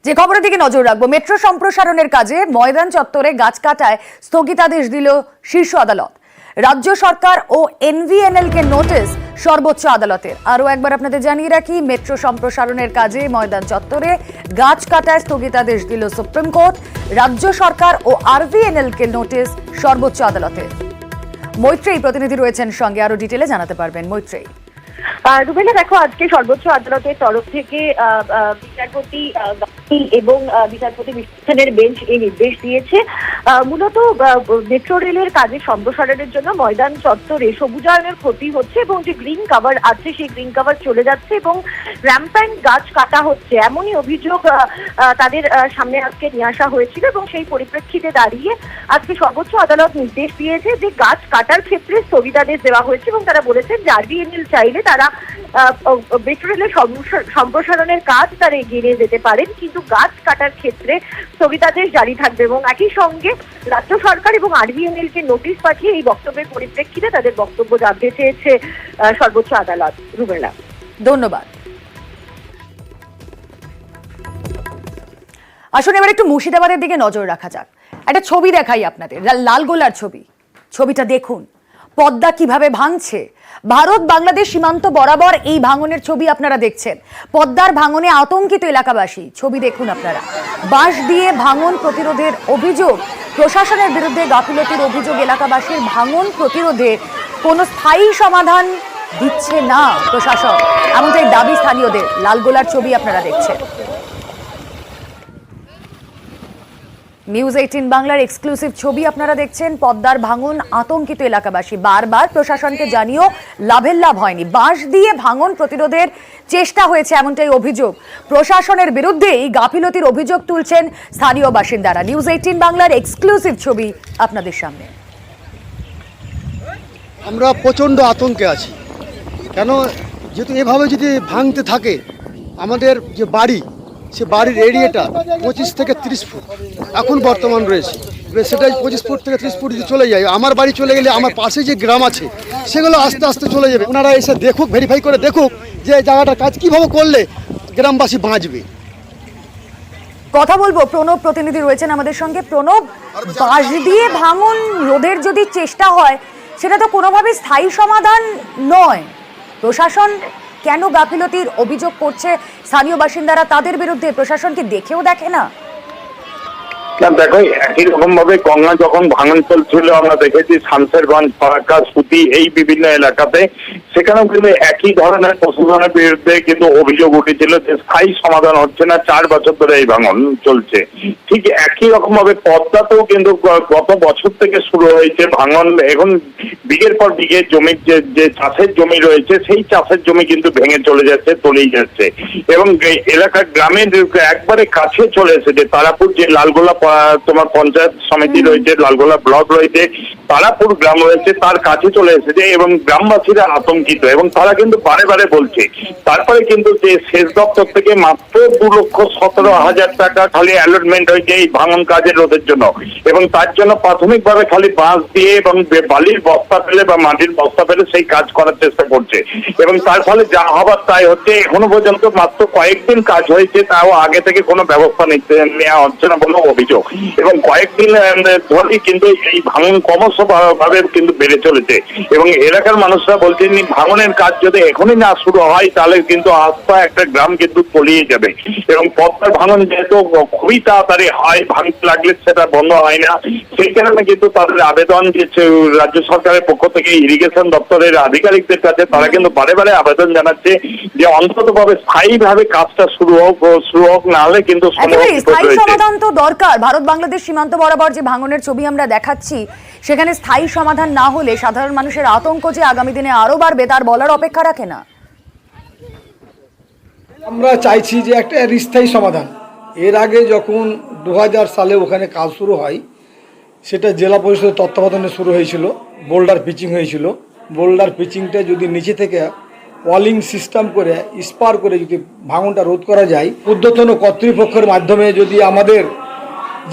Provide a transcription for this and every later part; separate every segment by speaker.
Speaker 1: যে খবরের দিকে নজর রাখবো, মেট্রো সম্প্রসারণের কাজে ময়দান চত্বরে গাছ কাটায় স্থগিতাদেশ দিল শীর্ষ আদালত। রাজ্য সরকার ও এনভিএনএল কে নোটিশ সর্বোচ্চ আদালতের। আরও একবার আপনাদের জানিয়ে রাখি, মেট্রো সম্প্রসারণের কাজে ময়দান চত্বরে গাছ কাটায় স্থগিতাদেশ দিল সুপ্রিম কোর্ট। রাজ্য সরকার ও আরভিএনএল কে নোটিশ সর্বোচ্চ আদালতের। মৈত্রেয়ী প্রতিনিধি রয়েছেন সঙ্গে, আরো ডিটেলে জানাতে পারবেন। মৈত্রেয়ী।
Speaker 2: রুবেলা, দেখো, আজকে সর্বোচ্চ আদালতের তরফ থেকে বিচারপতি এবং বিচারপতি বিশ্বনাথের বেঞ্চ এই নির্দেশ দিয়েছে। মূলত মেট্রো রেলের কাজের সম্প্রসারণের জন্য ময়দান চত্বরে সবুজায়নের ক্ষতি হচ্ছে এবং যে গ্রিন কাভার আছে সেই গ্রিন কাভার চলে যাচ্ছে এবং র্যাম্প্যান্ট গাছ কাটা হচ্ছে, এমনই অভিযোগ তাদের সামনে আজকে নিয়ে আসা হয়েছিল এবং সেই পরিপ্রেক্ষিতে দাঁড়িয়ে আজকে সর্বোচ্চ আদালত নির্দেশ দিয়েছে যে গাছ কাটার ক্ষেত্রে স্থগিতাদেশ দেওয়া হয়েছে এবং তারা বলেছেন যে আরভিএনএল চাইলে তারা মেট্রো রেলের সম্প্রসারণের কাজ তারা এগিয়ে নিয়ে যেতে পারেন, কিন্তু গাছ কাটার ক্ষেত্রে স্থগিতাদেশ জারি থাকবে। এবং একই সঙ্গে রাজ্য সরকার এবং আরভিএনএল কে নোটিশ পাঠিয়ে এই বক্তব্যের পরিপ্রেক্ষিতে তাদের বক্তব্য জানতে চেয়েছে সর্বোচ্চ আদালত। রুবেলা,
Speaker 1: ধন্যবাদ। আসুন এবার একটু মুর্শিদাবাদের দিকে নজর রাখা যাক। একটা ছবি দেখাই আপনাদের, লালগোলার ছবি। ছবিটা দেখুন, পদ্মা কিভাবে ভাঙছে। ভারত বাংলাদেশ সীমান্ত বরাবর এই ভাঙনের ছবি আপনারা দেখছেন। পদ্মার ভাঙনে আতঙ্কিত এলাকাবাসী। ছবি দেখুন আপনারা। বাঁশ দিয়ে ভাঙন প্রতিরোধের অভিযোগ, প্রশাসনের বিরুদ্ধে গাফিলতির অভিযোগ এলাকাবাসীর। ভাঙন প্রতিরোধে কোনো স্থায়ী সমাধান দিচ্ছে না প্রশাসন, এমনটাই দাবি স্থানীয়দের। লালগোলার ছবি আপনারা দেখছেন। নিউজ 18 বাংলার এক্সক্লুসিভ ছবি আপনারা দেখছেন। পদ্মার ভাঙন, আতঙ্কিত এলাকাবাসী। বারবার প্রশাসনকে জানিয়েও লাভের লাভ হয়নি। বাঁশ দিয়ে ভাঙন প্রতিরোধের চেষ্টা হয়েছে, এমনটাই অভিযোগ। প্রশাসনের বিরুদ্ধেই গাফিলতির অভিযোগ তুলছেন স্থানীয় বাসিন্দারা। নিউজ 18 বাংলার এক্সক্লুসিভ ছবি আপনাদের সামনে।
Speaker 3: আমরা প্রচণ্ড আতঙ্কে আছি, কেন যেহেতু এভাবে যদি ভাঙতে থাকে আমাদের যে বাড়ি, সে বাড়ির এরিয়াটা 25 থেকে 30 ফুট এখন বর্তমান রয়েছে। সেটাই 25 ফুট থেকে 30 ফুট যদি চলে যায়, আমার বাড়ি চলে গেলে আমার পাশে যে গ্রাম আছে সেগুলো আস্তে আস্তে চলে যাবে। ওনারা এসে দেখুক, ভেরিফাই করে দেখুক যে জায়গাটার কাজ কিভাবে করলে গ্রামবাসী বাঁচবে।
Speaker 1: কথা বলবো, প্রণব প্রতিনিধি রয়েছেন আমাদের সঙ্গে। প্রণব, বাঁশ দিয়ে ভাঙন রোধের যদি চেষ্টা হয়, সেটা তো কোনোভাবে স্থায়ী সমাধান নয়। প্রশাসন কেন গাফিলতির অভিযোগ করছে স্থানীয় বাসিন্দারা? তাদের বিরুদ্ধে প্রশাসন কি দেখেও দেখে না?
Speaker 4: দেখো, একই রকম ভাবে গঙ্গা যখন ভাঙন চলছিল আমরা দেখেছি শামশেরগঞ্জ, ফারাক্কা, সুতি, এই বিভিন্ন এলাকাতে, সেখানেও কিন্তু একই ধরনের প্রশাসনের বিরুদ্ধে কিন্তু অভিযোগ উঠেছিল যে স্থায়ী সমাধান হচ্ছে না, 4 বছর ধরে এই ভাঙন চলছে। ঠিক একই রকম ভাবে পদ্মাতেও কিন্তু গত বছর থেকে শুরু হয়েছে ভাঙন। এখন বিঘের পর বিঘে জমির যে চাষের জমি রয়েছে সেই চাষের জমি কিন্তু ভেঙে চলে যাচ্ছে, তলিয়ে যাচ্ছে এবং এলাকার গ্রামের একবারে কাছে চলে এসেছে। তারাপুর যে লালগোলা তোমার পঞ্চায়েত সমিতি রয়েছে, লালগোলা ব্লক রয়েছে, তারাপুর গ্রাম রয়েছে, তার কাছে চলে এসেছে এবং গ্রামবাসীরা আতঙ্কিত এবং তারা কিন্তু বারে বারে বলছে। তারপরে কিন্তু যে সেচ দপ্তর থেকে মাত্র 2,17,000 টাকা খালি অ্যালটমেন্ট হয়েছে এই ভাঙন কাজের রোধের জন্য এবং তার জন্য প্রাথমিকভাবে খালি বাঁশ দিয়ে এবং বালির বস্তা ফেলে বা মাটির বস্তা ফেলে সেই কাজ করার চেষ্টা করছে এবং তার ফলে যা হবার তাই হচ্ছে। এখনো পর্যন্ত মাত্র কয়েকদিন কাজ হয়েছে, তাও আগে থেকে কোনো ব্যবস্থা নেওয়া হচ্ছে না বলে অভিযোগ এবং কয়েকদিন ধরেই কিন্তু এই ভাঙন ক্রমশ ভাবে কিন্তু বেড়ে চলেছে এবং এলাকার মানুষরা বলছেন ভাঙনের কাজ যদি এখনই না শুরু হয় তাহলে কিন্তু আস্থা একটা গ্রাম কিন্তু তলিয়ে যাবে এবং পদ্মার ভাঙন যেহেতু খুবই তাড়াতাড়ি হয়, ভাঙতে লাগলে সেটা বন্ধ হয় না। সেই কারণে কিন্তু তাদের আবেদন যে রাজ্য সরকারের পক্ষ থেকে ইরিগেশন দপ্তরের আধিকারিকদের কাছে তারা কিন্তু বারে বারে আবেদন জানাচ্ছে যে অন্ততভাবে স্থায়ীভাবে কাজটা শুরু হোক, না হলে কিন্তু
Speaker 1: সমাধান তো দরকার। ভারত বাংলাদেশ সীমান্ত বরাবর যে ভাঙনের ছবি আমরা দেখাচ্ছি, সেখানে স্থায়ী সমাধান না হলে সাধারণ মানুষের আতঙ্ক যে আগামী দিনে আরো বাড়বে তার বলার অপেক্ষা রাখে না।
Speaker 5: আমরা চাইছি যে একটা স্থায়ী সমাধান। এর আগে যখন 2000 সালে ওখানে কাজ শুরু হয়, সেটা জেলা পরিষদের তত্ত্বাবধানে শুরু হয়েছিল। বোল্ডার পিচিং হয়েছিল। বোল্ডার পিচিংটা যদি নিচে থেকে ওয়ালিং সিস্টেম করে স্পার করে যদি ভাঙনটা রোধ করা যায়, ঊর্ধ্বতন কর্তৃপক্ষের মাধ্যমে যদি আমাদের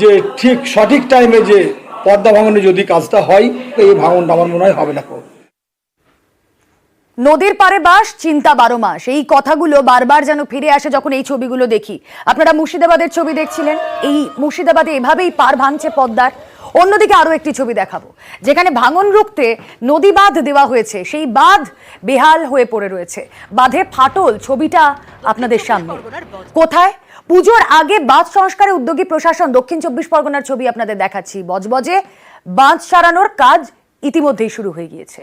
Speaker 5: যে ঠিক সঠিক টাইমে যে পদ্মা ভাঙনে যদি কাজটা হয়, এই ভাঙনটা আমার মনে হয় হবে না।
Speaker 1: নদীর পারে বাস, চিন্তা 12 মাস, এই কথাগুলো বারবার যেন ফিরে আসে যখন এই ছবিগুলো দেখি। আপনারা মুর্শিদাবাদের ছবি দেখছিলেন, এই মুর্শিদাবাদে এভাবেই পার ভাঙছে পদ্মার। অন্যদিকে আরো একটি ছবি দেখাবো, যেখানে ভাঙন রুখতে নদী বাঁধ দেওয়া হয়েছে, সেই বাঁধ বেহাল হয়ে পড়ে রয়েছে, বাঁধে ফাটল। ছবিটা আপনাদের সামনে। কোথায়? পুজোর আগে বাঁধ সংস্কারে উদ্যোগী প্রশাসন। দক্ষিণ 24 পরগনার ছবি আপনাদের দেখাচ্ছি। বজবজে বাঁধ সারানোর কাজ ইতিমধ্যেই শুরু হয়ে গিয়েছে।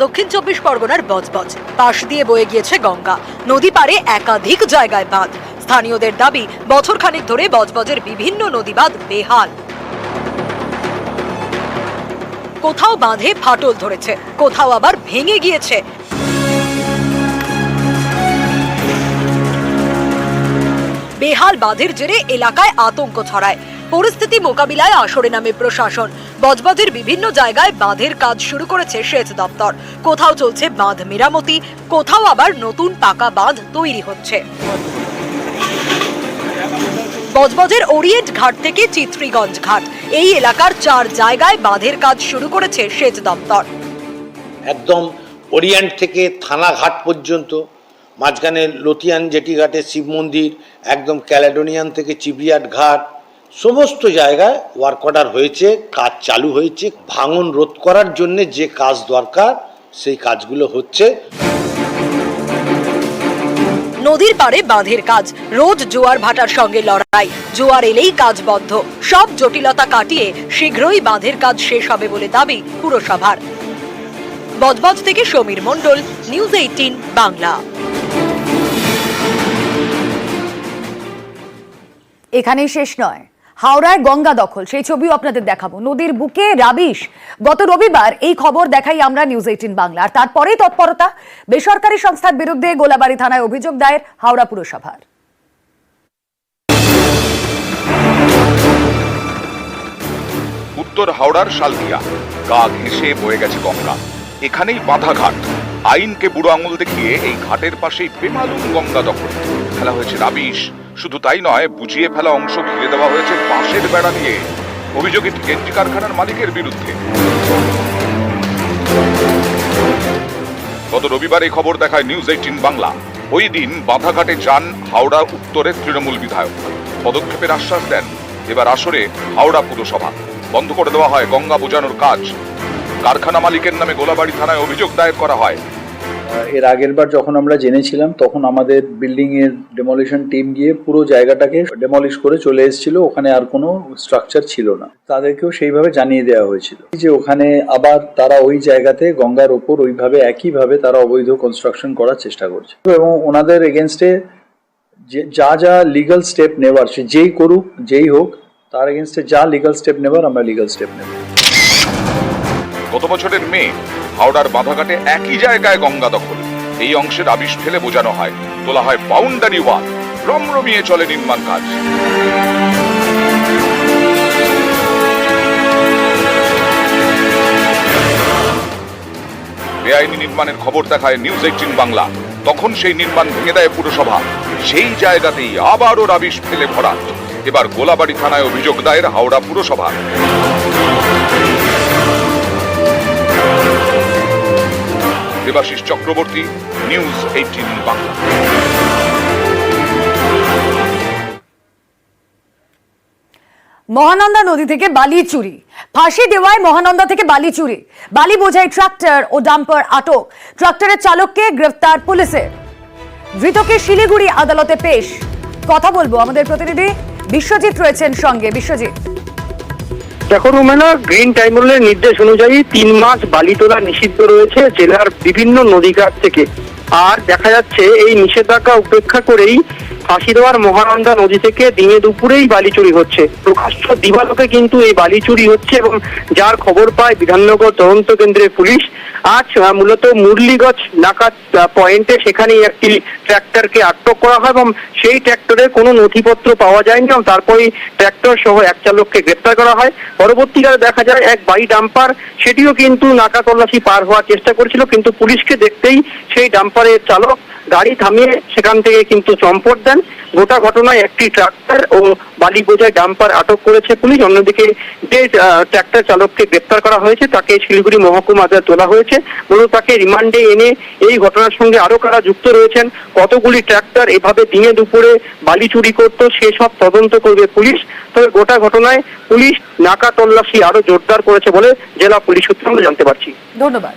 Speaker 6: দক্ষিণ 24 পরগনার বজবজ, পাশ দিয়ে বয়ে গিয়েছে গঙ্গা। নদী পারে একাধিক জায়গায় বাঁধ। স্থানীয়দের দাবি, বছরখানেক ধরে বজবজের বিভিন্ন নদী বাঁধ বেহাল। কোথাও বাঁধে ফাটল ধরেছে, কোথাও আবার ভেঙে গিয়েছে। বেহাল বাঁধের জেরে এলাকায় আতঙ্ক ছড়ায়। পরিস্থিতি মোকাবিলায় আসরে নামে প্রশাসন। বজবজের বিভিন্ন জায়গায় বাঁধের কাজ শুরু করেছে সেচ দপ্তর। কোথাও চলছে বাঁধ মেরামতি, কোথাও আবার নতুন পাকা বাঁধ তৈরি হচ্ছে। বজবজের ওরিয়েন্ট ঘাট থেকে চিত্রীগঞ্জ ঘাট, এই এলাকার 4 জায়গায় বাঁধের কাজ শুরু করেছে সেচ দপ্তর।
Speaker 7: একদম ওরিয়েন্ট থেকে থানা ঘাট পর্যন্ত, মাঝখানে লতিয়ান জেটি ঘাটে শিব মন্দির, একদম ক্যালেডোনিয়ান থেকে চিবরিয়াট ঘাট, সমস্ত জায়গায় ওয়ার্ক অর্ডার হয়েছে, কাজ চালু হয়েছে। ভাঙন রোধ করার জন্য যে কাজ দরকার সেই কাজগুলো হচ্ছে।
Speaker 6: নদীর পাড়ে বাঁধের কাজ, রোজ জোয়ার ভাটার সঙ্গে লড়াই। জোয়ার এলেই কাজ বন্ধ। সব জটিলতা কাটিয়ে শীঘ্রই বাঁধের কাজ শেষ হবে বলে দাবি পুরসভার। বজবজ থেকে সমীর মণ্ডল, নিউজ 18 বাংলা।
Speaker 1: এখানেই শেষ নয়, হাওড়ায় গঙ্গা দখল, সেই ছবিও আপনাদের দেখাবো। নদীর বুকে রাবিশ। গত রবিবার এই খবর দেখাই আমরা নিউজ 18 বাংলা। আর তারপরেই তৎপরতা, বেসরকারি সংস্থার বিরুদ্ধে গোলাবাড়ি থানায় অভিযোগ দায়ের হাওড়া পুরসভার।
Speaker 8: উত্তর হাওড়ার শালদিয়া, গা ঘেঁষে বয়ে গেছে গঙ্গা। এখানেই বাঁধা ঘাট। আইনকে বুড়ো আঙুল দেখিয়ে এই ঘাটের পাশেই বেমালুম গঙ্গা দখল। ফেলা হয়েছে রাবিশ। শুধু তাই নয়, বুঝিয়ে ফেলা অংশ ঘিরে দেওয়া হয়েছে বাঁশের বেড়া দিয়ে। অভিযোগ এটি গেঞ্জি কারখানার মালিকের বিরুদ্ধে। গত রবিবার এই খবর দেখায় নিউজ 18 বাংলা। ওই দিন বাঁধাঘাটে যান হাওড়া উত্তরের তৃণমূল বিধায়ক। পদক্ষেপের আশ্বাস দেন। এবার আসরে হাওড়া পুরসভা। বন্ধ করে দেওয়া হয় গঙ্গা বোঝানোর কাজ। কারখানা মালিকের নামে গোলাবাড়ি থানায় অভিযোগ দায়ের করা হয়।
Speaker 9: এর আগের বার যখন আমরা জেনেছিলাম তখন আমাদের বিল্ডিং এর ডেমোলিশন টিম গিয়ে পুরো জায়গাটাকে ডেমলিশ করে চলে এসেছিল। ওখানে আর কোনো স্ট্রাকচার ছিল না। তাদেরকেও সেইভাবে জানিয়ে দেওয়া হয়েছিল যে ওখানে আবার তারা ওই জায়গাতে গঙ্গার ওপর ওইভাবে একইভাবে তারা অবৈধ কনস্ট্রাকশন করার চেষ্টা করছে। এবং ওনাদের এগেনস্টে যা যা লিগাল স্টেপ নেওয়ার, সে যেই করুক যেই হোক, তার এগেনস্টে যা লিগাল স্টেপ নেবার আমরা লিগাল স্টেপ নেব।
Speaker 8: গত বছরের মে হাওড়ার বাঁধাঘাটে একই জায়গায় গঙ্গা দখল। এই অংশে রাবিশ ফেলে বোঝানো হয়, তোলা হয় বাউন্ডারি ওয়াল। রমরমিয়ে চলে নির্মাণ কাজ। বেআইনি নির্মাণের খবর দেখায় নিউজ 18 বাংলা। তখন সেই নির্মাণ ভেঙে দেয় পুরসভা। সেই জায়গাতেই আবারও রাবিশ ফেলে ভরা। এবার গোলাবাড়ি থানায় অভিযোগ দায়ের হাওড়া পুরসভা। দেবাশিস চক্রবর্তী, নিউজ 18 বাংলা।
Speaker 1: মহানন্দা নদী থেকে বালি চুরি, ফাঁসি দেওয়ায় মহানন্দা থেকে বালি চুরি। বালি বোঝাই ট্রাক্টর ও ডাম্পার আটক। ট্রাক্টরের চালককে গ্রেফতার পুলিশের। ধৃতকে শিলিগুড়ি আদালতে পেশ। কথা বলবো, আমাদের প্রতিনিধি বিশ্বজিৎ রয়েছেন সঙ্গে। বিশ্বজিৎ,
Speaker 10: দেখো রুমেনা, গ্রিন ট্রাইব্যুনালের নির্দেশ অনুযায়ী 3 মাস বালি তোলা নিষিদ্ধ রয়েছে জেলার বিভিন্ন নদীঘাট থেকে। আর দেখা যাচ্ছে এই নিষেধাজ্ঞা উপেক্ষা করেই ফাঁসি দেওয়ার মহানন্দা নদী থেকে দিনে দুপুরেই বালি চুরি হচ্ছে। প্রকাশ্য দিবালোকে কিন্তু এই বালি চুরি হচ্ছে এবং যার খবর পায় বিধাননগর তদন্ত কেন্দ্রের পুলিশ। আজ মূলত মুরলীগঞ্জ নাকা পয়েন্টে সেখানেই একটি ট্র্যাক্টরকে আটক করা হয় এবং সেই ট্র্যাক্টরে কোনো নথিপত্র পাওয়া যায়নি এবং তারপরেই ট্র্যাক্টর সহ এক চালককে গ্রেপ্তার করা হয়। পরবর্তীকালে দেখা যায় এক বাই ডাম্পার, সেটিও কিন্তু নাকা তল্লাশি পার হওয়ার চেষ্টা করেছিল, কিন্তু পুলিশকে দেখতেই সেই ডাম্পারের চালক গাড়ি থামিয়ে সেখান থেকে কিন্তু চম্পট দেন গোটা ঘটনায় একটি ট্রাক্টর ও বালি বোঝাই ডাম্পার আটক করেছে পুলিশ। অন্যদিকে যে ট্রাক্টর চালককে গ্রেপ্তার করা হয়েছে তাকে শিলিগুড়ি মহকুমা আদালতে তোলা হয়েছে। মূলত তাকে রিমান্ডে এনে এই ঘটনার সঙ্গে আরো কারা যুক্ত রয়েছেন, কতগুলি ট্রাক্টর এভাবে দিনে দুপুরে বালি চুরি করতো সেসব তদন্ত করবে পুলিশ। তবে গোটা ঘটনায় পুলিশ নাকা তল্লাশি আরো জোরদার করেছে বলে জেলা পুলিশ সূত্রে আমরা জানতে পারছি।
Speaker 1: ধন্যবাদ।